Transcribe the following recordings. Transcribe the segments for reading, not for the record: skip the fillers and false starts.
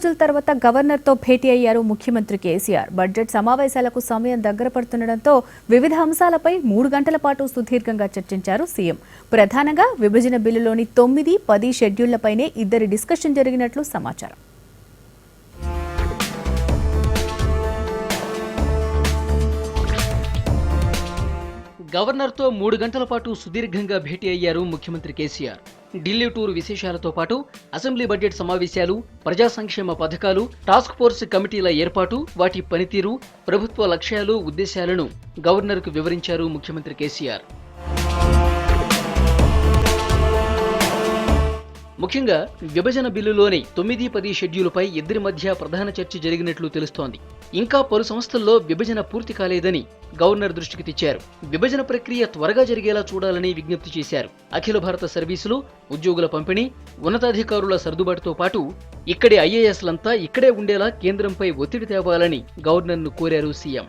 రోజుల తర్వాత గవర్నర్తో భేటీ అయ్యారు ముఖ్యమంత్రి కేసీఆర్. బడ్జెట్ సమావేశాలకు సమయం దగ్గర పడుతుండటంతో వివిధ అంశాలపై 3 గంటల పాటు సుదీర్ఘంగా చర్చించారు సీఎం. ప్రధానంగా విభజన బిల్లులోని 9, 10 షెడ్యూళ్లపైనే ఇద్దరి డిస్కషన్ జరిగినట్లు సమాచారం. గవర్నర్తో 3 గంటల పాటు సుదీర్ఘంగా భేటీ అయ్యారు ముఖ్యమంత్రి కేసీఆర్. ఢిల్లీ టూర్ విశేషాలతో పాటు అసెంబ్లీ బడ్జెట్ సమావేశాలు, ప్రజా సంక్షేమ పథకాలు, టాస్క్ ఫోర్స్ కమిటీల ఏర్పాటు, వాటి పనితీరు, ప్రభుత్వ లక్ష్యాలు, ఉద్దేశాలను గవర్నర్కు వివరించారు ముఖ్యమంత్రి కేసీఆర్. ముఖ్యంగా విభజన బిల్లులోని 9, 10 షెడ్యూలుపై ఇద్దరి మధ్య ప్రధాన చర్చ జరిగినట్లు తెలుస్తోంది. ఇంకా పలు సంస్థల్లో విభజన పూర్తి కాలేదని గవర్నర్ దృష్టికి తెచ్చారు. విభజన ప్రక్రియ త్వరగా జరిగేలా చూడాలని విజ్ఞప్తి చేశారు. అఖిల భారత సర్వీసులు, ఉద్యోగుల పంపిణీ, ఉన్నతాధికారుల సర్దుబాటుతో పాటు ఇక్కడి ఐఏఎస్లంతా ఇక్కడే ఉండేలా కేంద్రంపై ఒత్తిడి తేవాలని గవర్నర్ను కోరారు సీఎం.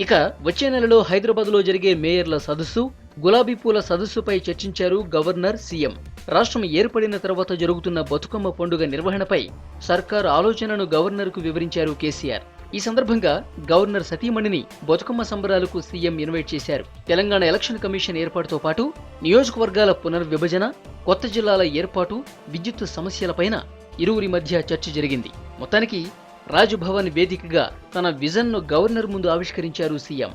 ఇక వచ్చే నెలలో హైదరాబాద్లో జరిగే మేయర్ల సదస్సు, గులాబీ పూల సదస్సుపై చర్చించారు గవర్నర్, సీఎం. రాష్ట్రం ఏర్పడిన తర్వాత జరుగుతున్న బతుకమ్మ పండుగ నిర్వహణపై సర్కార్ ఆలోచనను గవర్నర్కు వివరించారు కేసీఆర్. ఈ సందర్భంగా గవర్నర్ సతీమణిని బతుకమ్మ సంబరాలకు సీఎం ఇన్వైట్ చేశారు. తెలంగాణ ఎలక్షన్ కమిషన్ ఏర్పాటుతో పాటు నియోజకవర్గాల పునర్విభజన, కొత్త జిల్లాల ఏర్పాటు, విద్యుత్ సమస్యలపైన ఇరువురి మధ్య చర్చ జరిగింది. మొత్తానికి రాజ్భవన్ వేదికగా తన విజన్ను గవర్నర్ ముందు ఆవిష్కరించారు సీఎం.